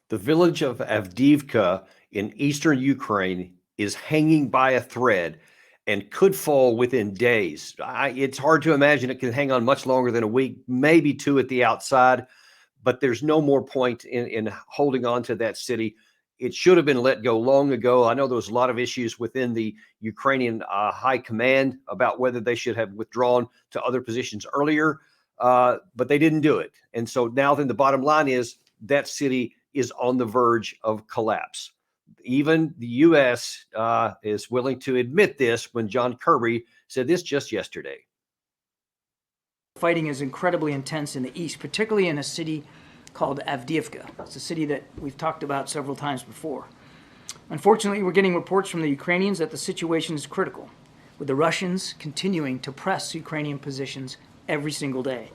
The village of Avdiivka in eastern Ukraine is hanging by a thread and could fall within days. It's hard to imagine it can hang on much longer than a week, maybe two at the outside, but there's no more point in holding on to that city. It should have been let go long ago. I know there was a lot of issues within the Ukrainian high command about whether they should have withdrawn to other positions earlier, but they didn't do it. And so now then the bottom line is that city is on the verge of collapse. Even the U.S. Is willing to admit this when John Kirby said this just yesterday. Fighting is incredibly intense in the east, particularly in a city called Avdiivka. It's a city that we've talked about several times before. Unfortunately, we're getting reports from the Ukrainians that the situation is critical, with the Russians continuing to press Ukrainian positions every single day.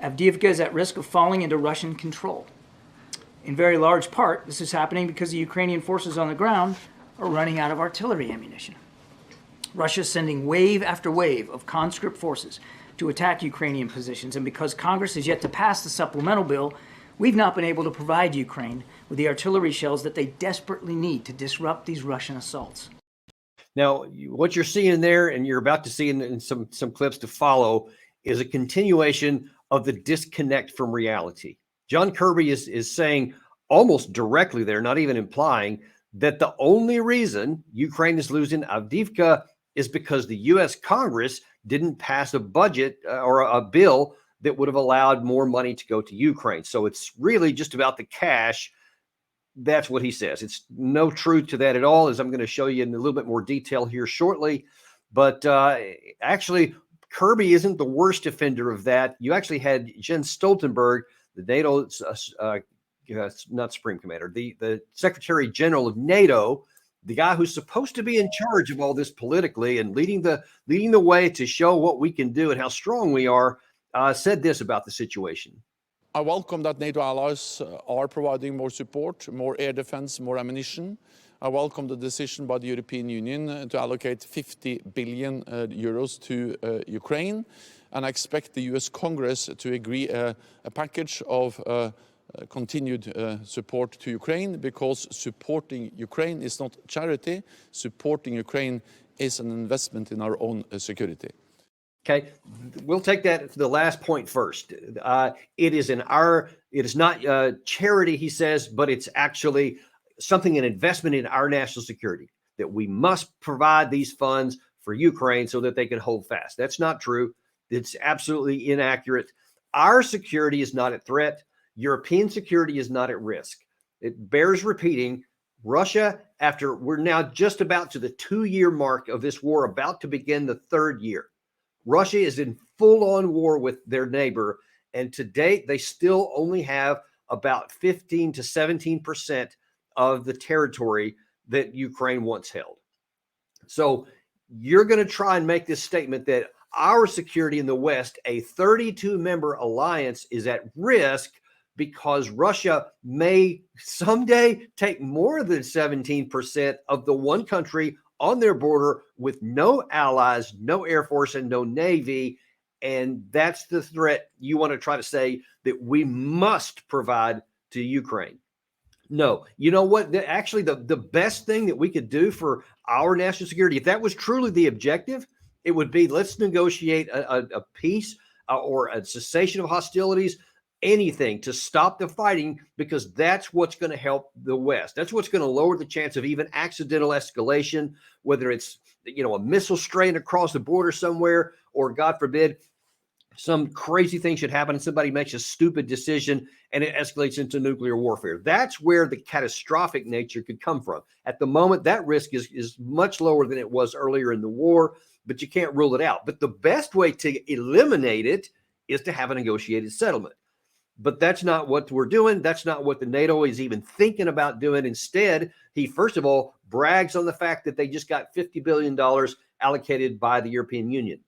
Avdiivka is at risk of falling into Russian control. In very large part, this is happening because the Ukrainian forces on the ground are running out of artillery ammunition. Russia is sending wave after wave of conscript forces to attack Ukrainian positions, and because Congress has yet to pass the supplemental bill, we've not been able to provide Ukraine with the artillery shells that they desperately need to disrupt these Russian assaults. Now, what you're seeing there, and you're about to see in some clips to follow, is a continuation of the disconnect from reality. John Kirby is saying almost directly there, not even implying, that the only reason Ukraine is losing Avdiivka is because the U.S. Congress didn't pass a budget or a bill that would have allowed more money to go to Ukraine. So it's really just about the cash. That's what he says. It's no truth to that at all, as I'm going to show you in a little bit more detail here shortly. But actually, Kirby isn't the worst offender of that. You actually had Jens Stoltenberg, the NATO, not Supreme Commander, the Secretary General of NATO, the guy who's supposed to be in charge of all this politically and leading the way to show what we can do and how strong we are, said this about the situation. I welcome that NATO allies are providing more support, more air defense, more ammunition. I welcome the decision by the European Union to allocate 50 billion euros to Ukraine, and I expect the US Congress to agree a package of continued support to Ukraine, because supporting Ukraine is not charity. Supporting Ukraine is an investment in our own security. Okay, we'll take that to the last point first. It is not charity, he says, but it's actually something, an investment in our national security, that we must provide these funds for Ukraine so that they can hold fast. That's not true. It's absolutely inaccurate. Our security is not at threat. European security is not at risk. It bears repeating. Russia, after we're now just about to the 2-year mark of this war, about to begin the 3rd year, Russia is in full-on war with their neighbor, and to date, they still only have about 15 to 17% of the territory that Ukraine once held. So you're going to try and make this statement that our security in the West, a 32-member alliance, is at risk because Russia may someday take more than 17% of the one country on their border with no allies, no air force, and no navy. And that's the threat you want to try to say that we must provide to Ukraine. No, you know what? Actually, the best thing that we could do for our national security, if that was truly the objective, it would be, let's negotiate a peace or a cessation of hostilities, anything to stop the fighting, because that's what's going to help the West. That's what's going to lower the chance of even accidental escalation, whether it's, a missile strain across the border somewhere, or God forbid, some crazy thing should happen and somebody makes a stupid decision and it escalates into nuclear warfare. That's where the catastrophic nature could come from. At the moment, that risk is much lower than it was earlier in the war, but you can't rule it out. But the best way to eliminate it is to have a negotiated settlement. But that's not what we're doing. That's not what the NATO is even thinking about doing. Instead, he, first of all, brags on the fact that they just got $50 billion allocated by the European Union.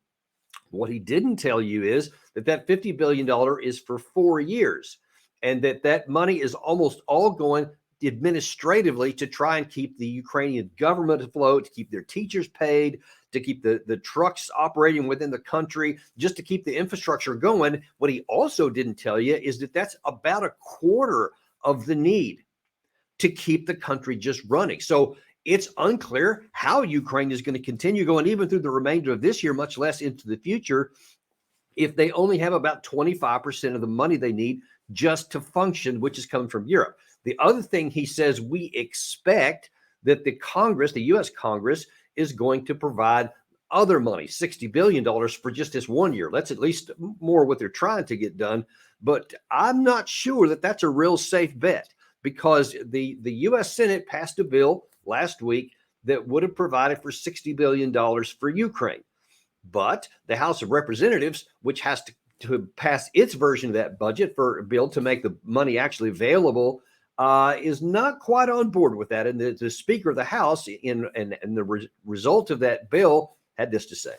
What he didn't tell you is that $50 billion is for 4 years, and that money is almost all going administratively to try and keep the Ukrainian government afloat, to keep their teachers paid, to keep the trucks operating within the country, just to keep the infrastructure going. What he also didn't tell you is that that's about a quarter of the need. to keep the country just running. So it's unclear how Ukraine is going to continue going even through the remainder of this year, much less into the future, if they only have about 25% of the money they need just to function, which is coming from Europe. The other thing he says, we expect that the Congress, the US Congress, is going to provide other money, $60 billion for just this 1 year. That's at least more what they're trying to get done. But I'm not sure that that's a real safe bet, because the US Senate passed a bill last week that would have provided for $60 billion for Ukraine. But the House of Representatives, which has to pass its version of that budget for a bill to make the money actually available, is not quite on board with that. And the Speaker of the House, in the result of that bill, had this to say.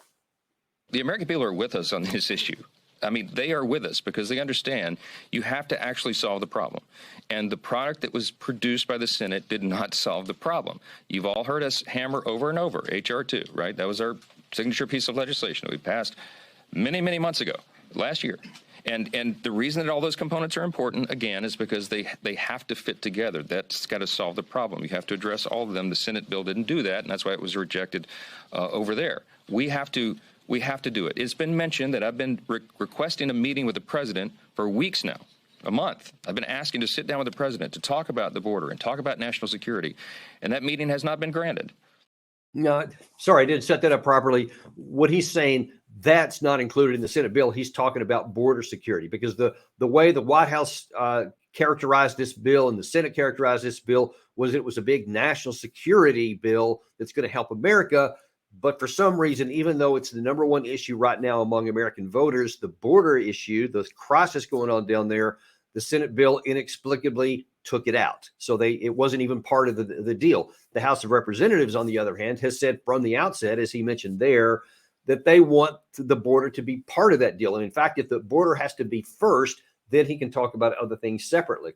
The American people are with us on this issue. I mean, they are with us because they understand you have to actually solve the problem. And the product that was produced by the Senate did not solve the problem. You've all heard us hammer over and over H.R. 2, right? That was our signature piece of legislation that we passed many, many months ago, last year. And the reason that all those components are important, again, is because they have to fit together. That's got to solve the problem. You have to address all of them. The Senate bill didn't do that, and that's why it was rejected over there. We have to do it. It's been mentioned that I've been requesting a meeting with the president for weeks now, a month. I've been asking to sit down with the president to talk about the border and talk about national security, and that meeting has not been granted. No, sorry, I didn't set that up properly. What he's saying, that's not included in the Senate bill. He's talking about border security, because the way the White House characterized this bill and the Senate characterized this bill was it was a big national security bill that's going to help America. But for some reason, even though it's the number one issue right now among American voters, the border issue, the crisis going on down there, the Senate bill inexplicably took it out. So it wasn't even part of the deal. The House of Representatives, on the other hand, has said from the outset, as he mentioned there, that they want the border to be part of that deal. And in fact, if the border has to be first, then he can talk about other things separately.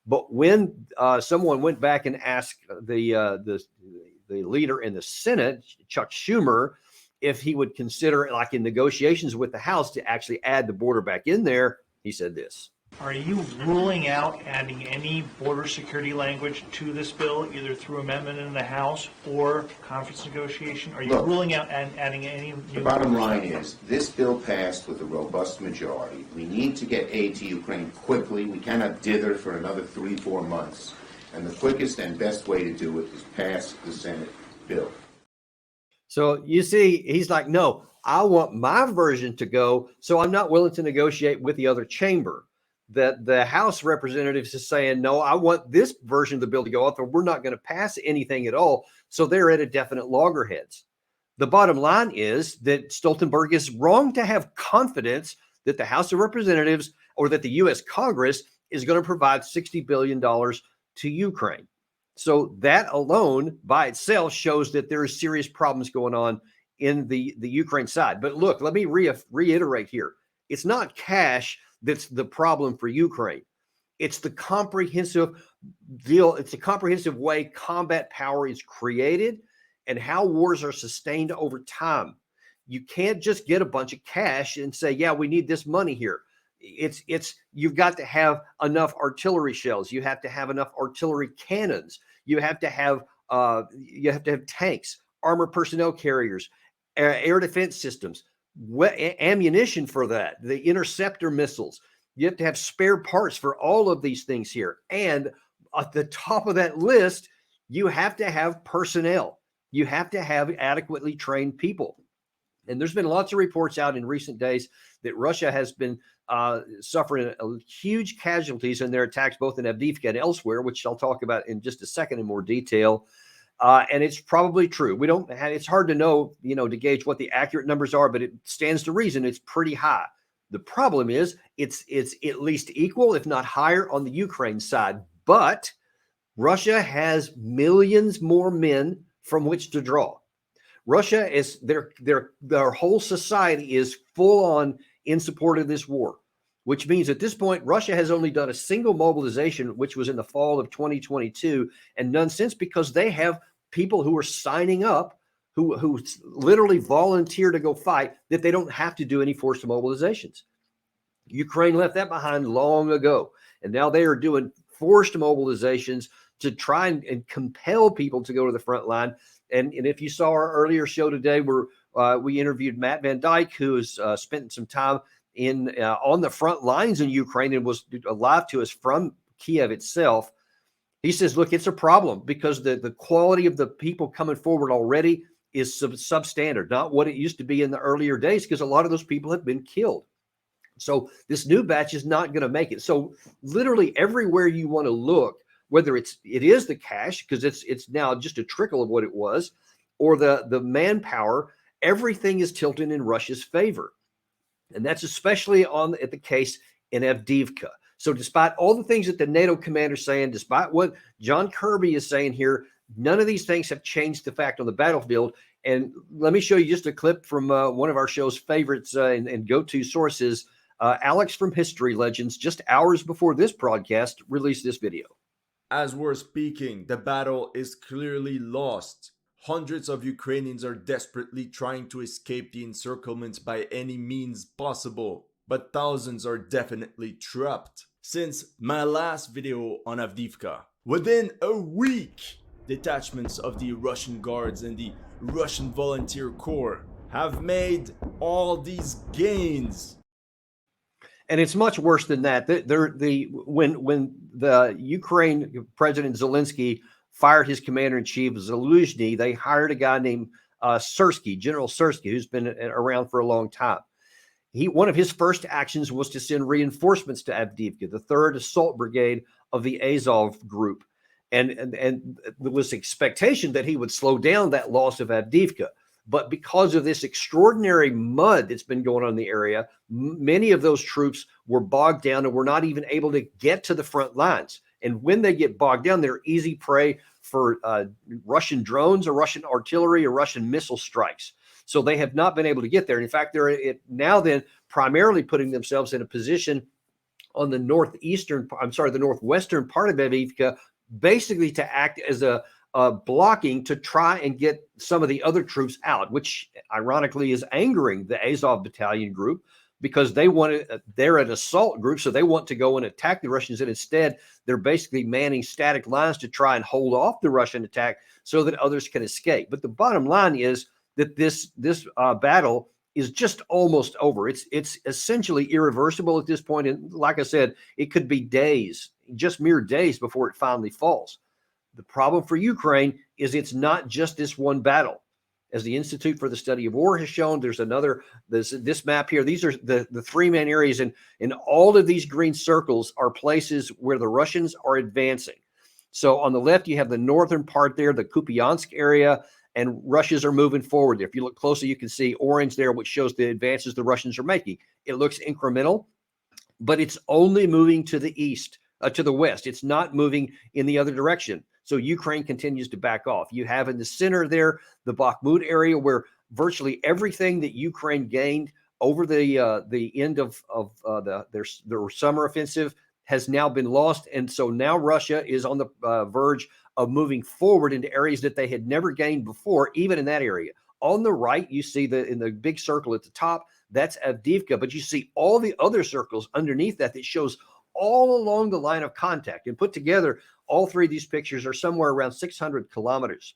But when someone went back and asked the leader in the Senate, Chuck Schumer, if he would consider, like in negotiations with the House, to actually add the border back in there, he said this. Are you ruling out adding any border security language to this bill, either through amendment in the House or conference negotiation? Are you ruling out adding any new? The bottom line is, this bill passed with a robust majority. We need to get aid to Ukraine quickly. We cannot dither for another 3-4 months. And the quickest and best way to do it is pass the Senate bill. So you see, he's like, no, I want my version to go, so I'm not willing to negotiate with the other chamber. That the House Representatives is saying, no, I want this version of the bill to go up, or we're not going to pass anything at all. So they're at a definite loggerheads. The bottom line is that Stoltenberg is wrong to have confidence that the House of Representatives or that the U.S. Congress is going to provide $60 billion to Ukraine. So that alone by itself shows that there are serious problems going on in the Ukraine side. But look, let me reiterate here. It's not cash that's the problem for Ukraine. It's the comprehensive deal. It's a comprehensive way combat power is created and how wars are sustained over time. You can't just get a bunch of cash and say, yeah, we need this money here. You've got to have enough artillery shells. You have to have enough artillery cannons. You have to have tanks, armored personnel carriers, air defense systems, ammunition for that, the interceptor missiles. You have to have spare parts for all of these things here. And at the top of that list, you have to have personnel. You have to have adequately trained people. And there's been lots of reports out in recent days that Russia has been suffering huge casualties in their attacks, both in Avdiivka and elsewhere, which I'll talk about in just a second in more detail. And it's probably true. It's hard to know, to gauge what the accurate numbers are, but it stands to reason it's pretty high. The problem is it's at least equal, if not higher, on the Ukraine side. But Russia has millions more men from which to draw. Russia is their whole society is full on in support of this war, which means at this point, Russia has only done a single mobilization, which was in the fall of 2022, and none since, because they have people who are signing up, who literally volunteer to go fight, that they don't have to do any forced mobilizations. Ukraine left that behind long ago, and now they are doing forced mobilizations to try and compel people to go to the front line. And if you saw our earlier show today, where we interviewed Matt Van Dyke, who has spent some time on the front lines in Ukraine and was live to us from Kiev itself. He says, look, it's a problem because the quality of the people coming forward already is substandard, not what it used to be in the earlier days, because a lot of those people have been killed. So this new batch is not going to make it. So literally everywhere you want to look, whether it is the cash, because it's now just a trickle of what it was, or the manpower, everything is tilted in Russia's favor. And that's especially at the case in Avdiivka. So despite all the things that the NATO commander is saying, despite what John Kirby is saying here, none of these things have changed the fact on the battlefield. And let me show you just a clip from one of our show's favorites and go-to sources. Alex from History Legends, just hours before this broadcast, released this video. As we're speaking, the battle is clearly lost. Hundreds of Ukrainians are desperately trying to escape the encirclement by any means possible, but thousands are definitely trapped. Since my last video on Avdiivka, within a week, detachments of the Russian Guards and the Russian Volunteer Corps have made all these gains. And it's much worse than that. When the Ukraine President Zelensky fired his commander-in-chief, Zaluzhny, they hired a guy named Syrsky, General Syrsky, who's been around for a long time. One of his first actions was to send reinforcements to Avdiivka, the 3rd Assault Brigade of the Azov group. And there was expectation that he would slow down that loss of Avdiivka. But because of this extraordinary mud that's been going on in the area, many of those troops were bogged down and were not even able to get to the front lines. And when they get bogged down, they're easy prey for Russian drones or Russian artillery or Russian missile strikes. So they have not been able to get there. In fact, they're now then primarily putting themselves in a position on the northwestern part of Avdiivka, basically to act as a blocking to try and get some of the other troops out, which ironically is angering the Azov battalion group, because they're an assault group, so they want to go and attack the Russians, and instead they're basically manning static lines to try and hold off the Russian attack so that others can escape. But the bottom line is that this battle is just almost over. It's essentially irreversible at this point, and like I said, it could be days, just mere days before it finally falls. The problem for Ukraine is it's not just this one battle. As the Institute for the Study of War has shown, there's this map here. These are the 3 main areas, and all of these green circles are places where the Russians are advancing. So on the left, you have the northern part there, the Kupiansk area, and Russians are moving forward there. If you look closely, you can see orange there, which shows the advances the Russians are making. It looks incremental, but it's only moving to the east, to the west. It's not moving in the other direction. So Ukraine continues to back off. You have in the center there, the Bakhmut area, where virtually everything that Ukraine gained over the end of their summer offensive has now been lost. And so now Russia is on the verge of moving forward into areas that they had never gained before, even in that area. On the right, you see in the big circle at the top, that's Avdiivka, but you see all the other circles underneath that shows all along the line of contact. And put together, all 3 of these pictures are somewhere around 600 kilometers.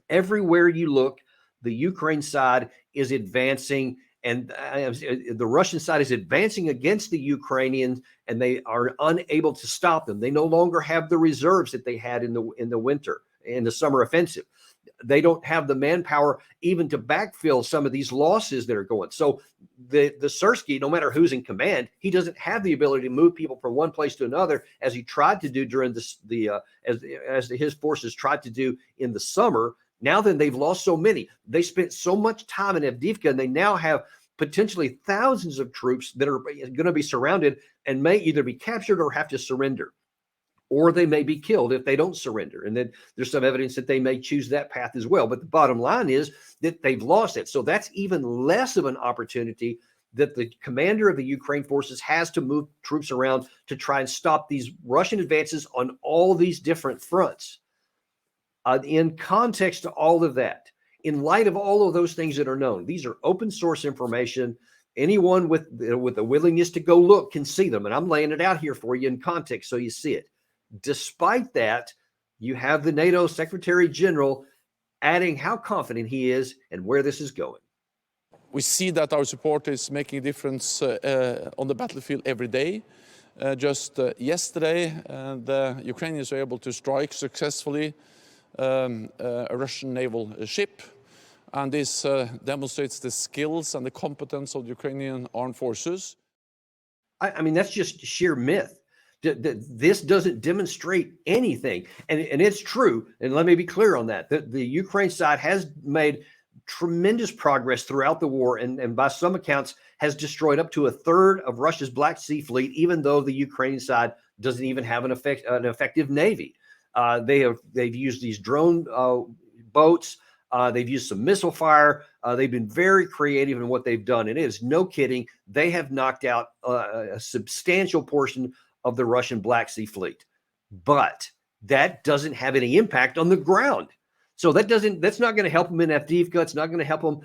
Everywhere you look, the Ukraine side is advancing, and the Russian side is advancing against the Ukrainians, and they are unable to stop them. They no longer have the reserves that they had in the winter, in the summer offensive. They don't have the manpower even to backfill some of these losses that are going. So the Syrsky, no matter who's in command, he doesn't have the ability to move people from one place to another as he tried to do during as his forces tried to do in the summer. Now then, they've lost so many. They spent so much time in Avdiivka, and they now have potentially thousands of troops that are going to be surrounded and may either be captured or have to surrender, or they may be killed if they don't surrender. And then there's some evidence that they may choose that path as well. But the bottom line is that they've lost it. So that's even less of an opportunity that the commander of the Ukraine forces has to move troops around to try and stop these Russian advances on all these different fronts. In context to all of that, in light of all of those things that are known, these are open source information. Anyone with a willingness to go look can see them. And I'm laying it out here for you in context so you see it. Despite that, you have the NATO Secretary General adding how confident he is and where this is going. We see that our support is making a difference on the battlefield every day. Just yesterday, the Ukrainians were able to strike successfully a Russian naval ship. And this demonstrates the skills and the competence of the Ukrainian armed forces. I mean, that's just sheer myth. This doesn't demonstrate anything. And it's true. And let me be clear on that. The Ukraine side has made tremendous progress throughout the war, and by some accounts has destroyed up to a third of Russia's Black Sea fleet, even though the Ukrainian side doesn't even have an effective navy. They've used these drone boats. They've used some missile fire. They've been very creative in what they've done. And it is no kidding. They have knocked out a substantial portion of the Russian Black Sea fleet. But that doesn't have any impact on the ground. So that's not going to help them in Avdiivka. It's not going to help them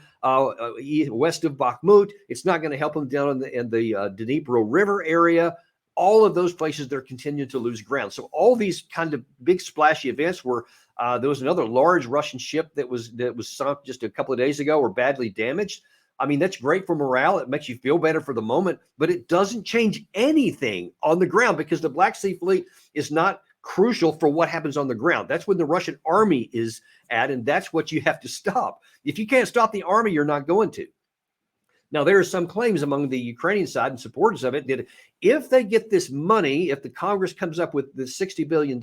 west of Bakhmut. It's not going to help them down in the Dnipro River area. All of those places, they're continuing to lose ground. So all these kind of big splashy events where there was another large Russian ship that was sunk just a couple of days ago or badly damaged. I mean, that's great for morale. It makes you feel better for the moment, but it doesn't change anything on the ground because the Black Sea Fleet is not crucial for what happens on the ground. That's when the Russian army is at, and that's what you have to stop. If you can't stop the army, you're not going to. Now, there are some claims among the Ukrainian side and supporters of it that if they get this money, if the Congress comes up with the $60 billion,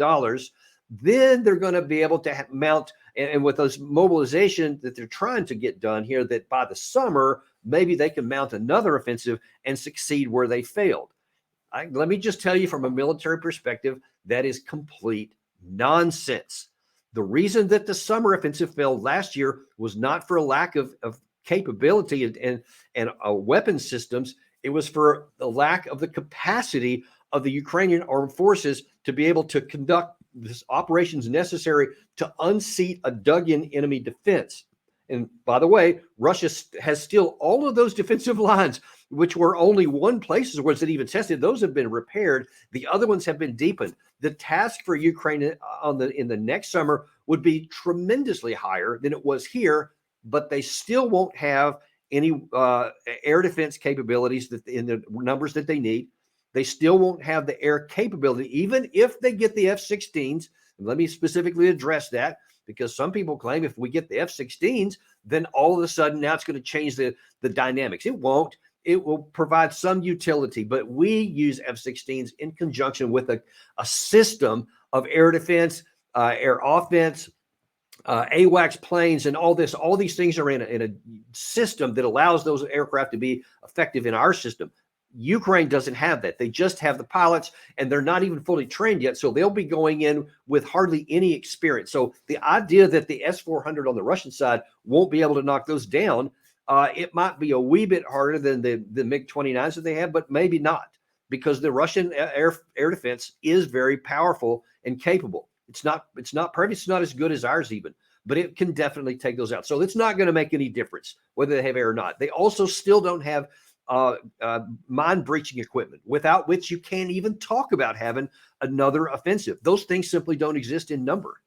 then they're going to be able to mount, and with those mobilization that they're trying to get done here, that by the summer, maybe they can mount another offensive and succeed where they failed. Let me just tell you from a military perspective, that is complete nonsense. The reason that the summer offensive failed last year was not for a lack of capability and weapon systems. It was for the lack of the capacity of the Ukrainian armed forces to be able to conduct the operations necessary to unseat a dug-in enemy defense. And by the way, Russia has still all of those defensive lines, which were only one places was it even tested. Those have been repaired. The other ones have been deepened. The task for Ukraine in the next summer would be tremendously higher than it was here, but they still won't have any air defense capabilities that in the numbers that they need. They still won't have the air capability, even if they get the F-16s. Let me specifically address that, because some people claim if we get the F-16s, then all of a sudden now it's going to change the dynamics. It won't. It will provide some utility, but we use F-16s in conjunction with a system of air defense, air offense, AWACS planes, and all this. All these things are in a system that allows those aircraft to be effective in our system. Ukraine doesn't have that. They just have the pilots, and they're not even fully trained yet. So they'll be going in with hardly any experience. So the idea that the S-400 on the Russian side won't be able to knock those down, it might be a wee bit harder than the MiG-29s that they have, but maybe not, because the Russian air defense is very powerful and capable. It's not perfect. It's not as good as ours even, but it can definitely take those out. So it's not going to make any difference whether they have air or not. They also still don't have mine-breaching equipment, without which you can't even talk about having another offensive. Those things simply don't exist in number.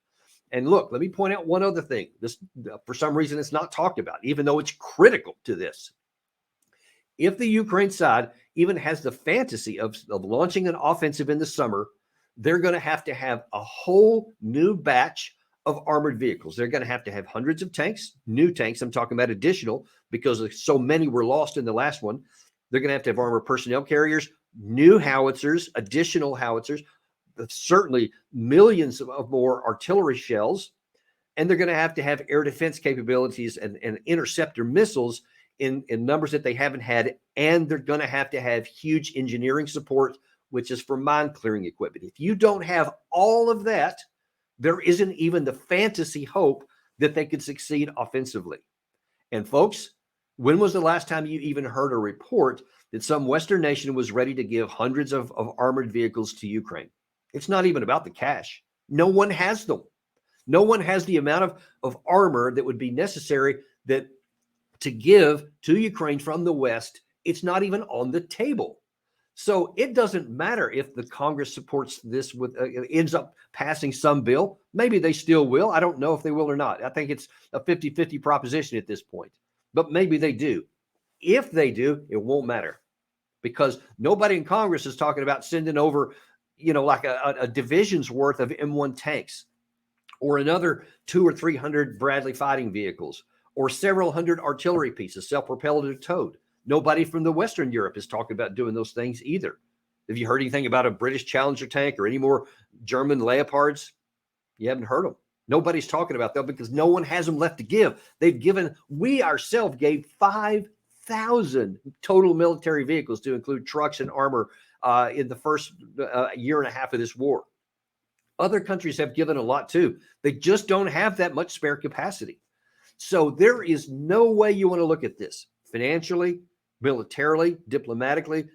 And look, let me point out one other thing. This, for some reason, it's not talked about, even though it's critical to this. If the Ukraine side even has the fantasy of launching an offensive in the summer, they're going to have a whole new batch of armored vehicles. They're going to have hundreds of tanks, new tanks. I'm talking about additional, because so many were lost in the last one. They're going to have armored personnel carriers, new howitzers, additional howitzers, certainly millions of more artillery shells. And they're going to have air defense capabilities and interceptor missiles in numbers that they haven't had. And they're going to have huge engineering support, which is for mine clearing equipment. If you don't have all of that, there isn't even the fantasy hope that they could succeed offensively. And folks, when was the last time you even heard a report that some Western nation was ready to give hundreds of armored vehicles to Ukraine? It's not even about the cash. No one has them. No one has the amount of armor that would be necessary to give to Ukraine from the West. It's not even on the table. So it doesn't matter if the Congress supports this with ends up passing some bill. Maybe they still will. I don't know if they will or not. I think it's a 50-50 proposition at this point, but maybe they do. If they do, it won't matter because nobody in Congress is talking about sending over, like a division's worth of M1 tanks or another 200 or 300 Bradley fighting vehicles or several hundred artillery pieces, self-propelled or towed. Nobody from the Western Europe is talking about doing those things either. Have you heard anything about a British Challenger tank or any more German Leopards? You haven't heard them. Nobody's talking about them because no one has them left to give. We ourselves gave 5,000 total military vehicles to include trucks and armor in the first year and a half of this war. Other countries have given a lot too. They just don't have that much spare capacity. So there is no way you want to look at this financially, militarily, diplomatically,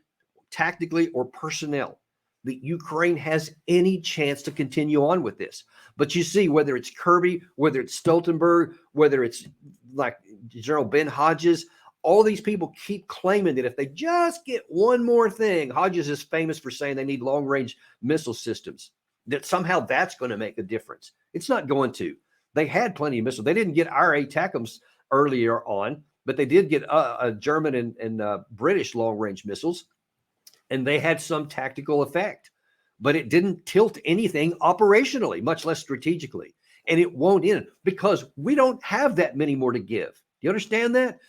tactically, or personnel that Ukraine has any chance to continue on with this. But you see, whether it's Kirby, whether it's Stoltenberg, whether it's like General Ben Hodges, all these people keep claiming that if they just get one more thing, Hodges is famous for saying they need long-range missile systems, that somehow that's going to make a difference. It's not going to. They had plenty of missiles. They didn't get our ATACMS earlier on, but they did get German and British long-range missiles, and they had some tactical effect. But it didn't tilt anything operationally, much less strategically. And it won't end because we don't have that many more to give. Do you understand that?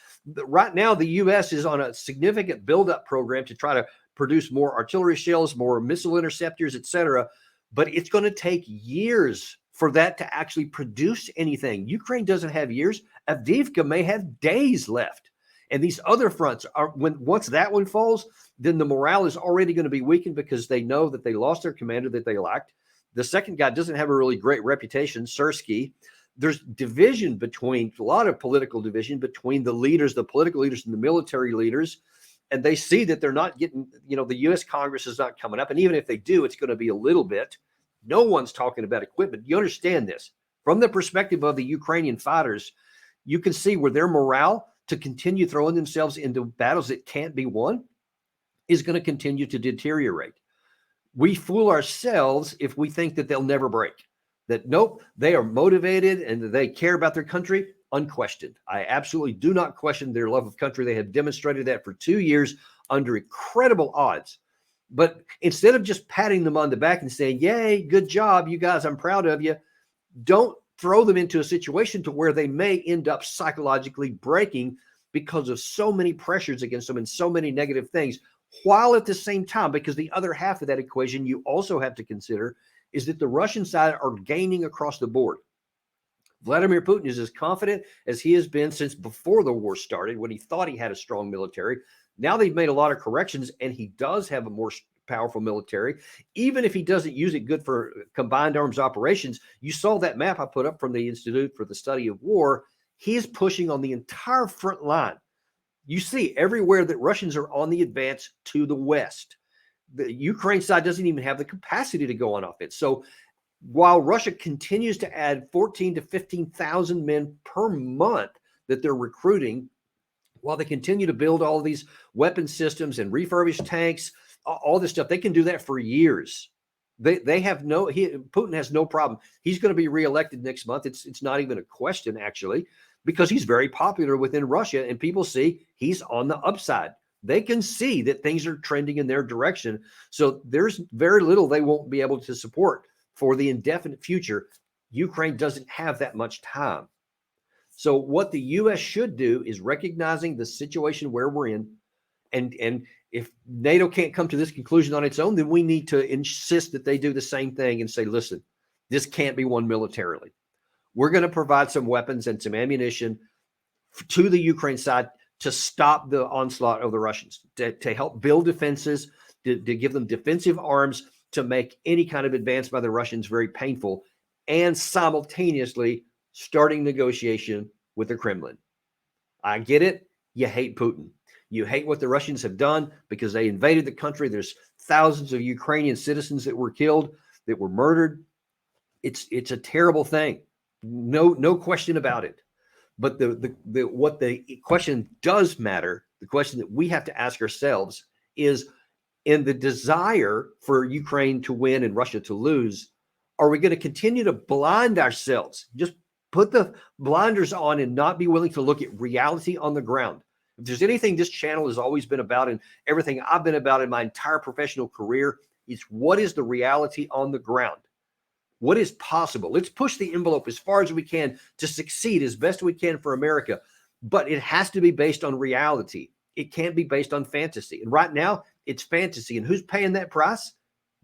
Right now, the U.S. is on a significant buildup program to try to produce more artillery shells, more missile interceptors, et cetera. But it's going to take years for that to actually produce anything. Ukraine doesn't have years. Avdiivka may have days left. And these other fronts are once that one falls, then the morale is already going to be weakened because they know that they lost their commander that they liked. The second guy doesn't have a really great reputation, Syrskyi. There's division between a lot of political division between the leaders, the political leaders and the military leaders. And they see that they're not getting, the U.S. Congress is not coming up. And even if they do, it's going to be a little bit. No one's talking about equipment. You understand this. From the perspective of the Ukrainian fighters, you can see where their morale to continue throwing themselves into battles that can't be won is going to continue to deteriorate. We fool ourselves if we think that they'll never break. That nope, they are motivated and they care about their country, unquestioned. I absolutely do not question their love of country. They have demonstrated that for 2 years under incredible odds. But instead of just patting them on the back and saying, yay, good job, you guys, I'm proud of you, don't throw them into a situation to where they may end up psychologically breaking because of so many pressures against them and so many negative things, while at the same time, because the other half of that equation you also have to consider is that the Russian side are gaining across the board. Vladimir Putin is as confident as he has been since before the war started, when he thought he had a strong military. Now they've made a lot of corrections, and he does have a more powerful military, even if he doesn't use it good for combined arms operations. You saw that map I put up from the Institute for the Study of War. He is pushing on the entire front line. You see everywhere that Russians are on the advance to the west. The Ukraine side doesn't even have the capacity to go on offense. So while Russia continues to add 14 to 15,000 men per month that they're recruiting, while they continue to build all these weapon systems and refurbish tanks, all this stuff, they can do that for years. Putin has no problem. He's going to be reelected next month. It's not even a question, actually, because he's very popular within Russia, and people see he's on the upside. They can see that things are trending in their direction. So there's very little they won't be able to support for the indefinite future. Ukraine doesn't have that much time. So what the U.S. should do is recognizing the situation where we're in, and if NATO can't come to this conclusion on its own, then we need to insist that they do the same thing and say, listen, this can't be won militarily. We're going to provide some weapons and some ammunition to the Ukraine side to stop the onslaught of the Russians, to help build defenses, to give them defensive arms, to make any kind of advance by the Russians very painful, and simultaneously starting negotiation with the Kremlin. I get it. You hate Putin. You hate what the Russians have done because they invaded the country. There's thousands of Ukrainian citizens that were killed, that were murdered. It's a terrible thing. No question about it. But what the question does matter, the question that we have to ask ourselves is in the desire for Ukraine to win and Russia to lose? Are we going to continue to blind ourselves? Just put the blinders on and not be willing to look at reality on the ground. If there's anything this channel has always been about, and everything I've been about in my entire professional career, it's what is the reality on the ground? What is possible? Let's push the envelope as far as we can to succeed as best we can for America. But it has to be based on reality. It can't be based on fantasy. And right now, it's fantasy. And who's paying that price?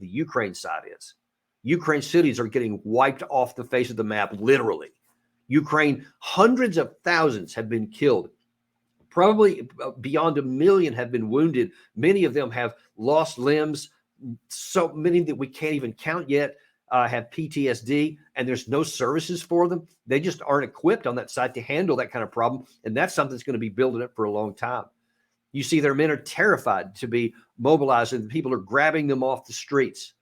The Ukraine side is. Ukraine cities are getting wiped off the face of the map, literally. Ukraine, hundreds of thousands have been killed. Probably beyond 1 million have been wounded. Many of them have lost limbs. So many that we can't even count yet have PTSD, and there's no services for them. They just aren't equipped on that side to handle that kind of problem. And that's something that's going to be building up for a long time. You see, their men are terrified to be mobilized, and people are grabbing them off the streets.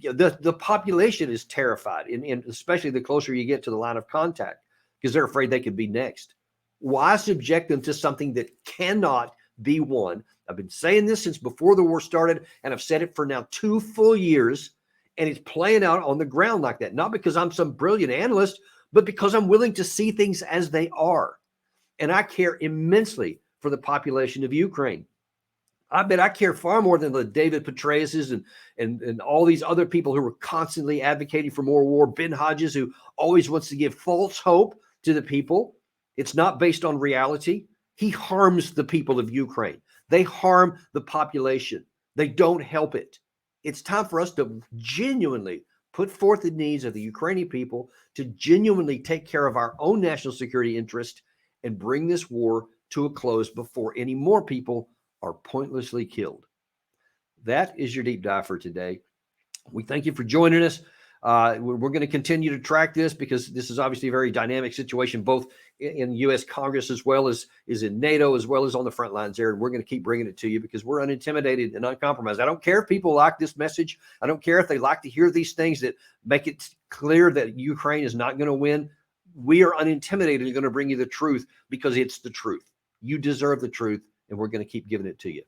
The population is terrified, and especially the closer you get to the line of contact, because they're afraid they could be next. Why subject them to something that cannot be won? I've been saying this since before the war started, and I've said it for now 2 full years, and it's playing out on the ground like that. Not because I'm some brilliant analyst, but because I'm willing to see things as they are. And I care immensely for the population of Ukraine. I bet I care far more than the David Petraeuses and all these other people who are constantly advocating for more war. Ben Hodges, who always wants to give false hope to the people. It's not based on reality. He harms the people of Ukraine. They harm the population. They don't help it. It's time for us to genuinely put forth the needs of the Ukrainian people, to genuinely take care of our own national security interest, and bring this war to a close before any more people are pointlessly killed. That is your deep dive for today. We thank you for joining us. We're going to continue to track this because this is obviously a very dynamic situation, both in U.S. Congress as well as in NATO, as well as on the front lines there. And we're going to keep bringing it to you because we're unintimidated and uncompromised. I don't care if people like this message. I don't care if they like to hear these things that make it clear that Ukraine is not going to win. We are unintimidated and going to bring you the truth because it's the truth. You deserve the truth, and we're going to keep giving it to you.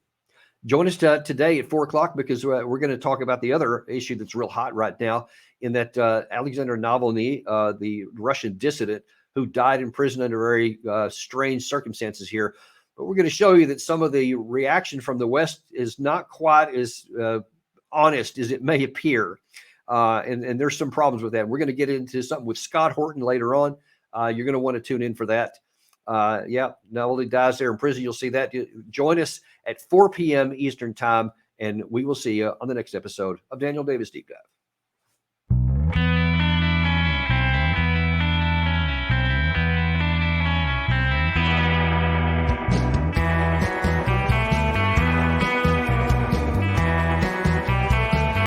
Join us today at 4 o'clock because we're going to talk about the other issue that's real hot right now, in that Alexander Navalny, the Russian dissident who died in prison under very strange circumstances here. But we're going to show you that some of the reaction from the West is not quite as honest as it may appear. And there's some problems with that. We're going to get into something with Scott Horton later on. You're going to want to tune in for that. Navalny dies there in prison. You'll see that. Join us at 4 p.m. Eastern time, and we will see you on the next episode of Daniel Davis Deep Dive.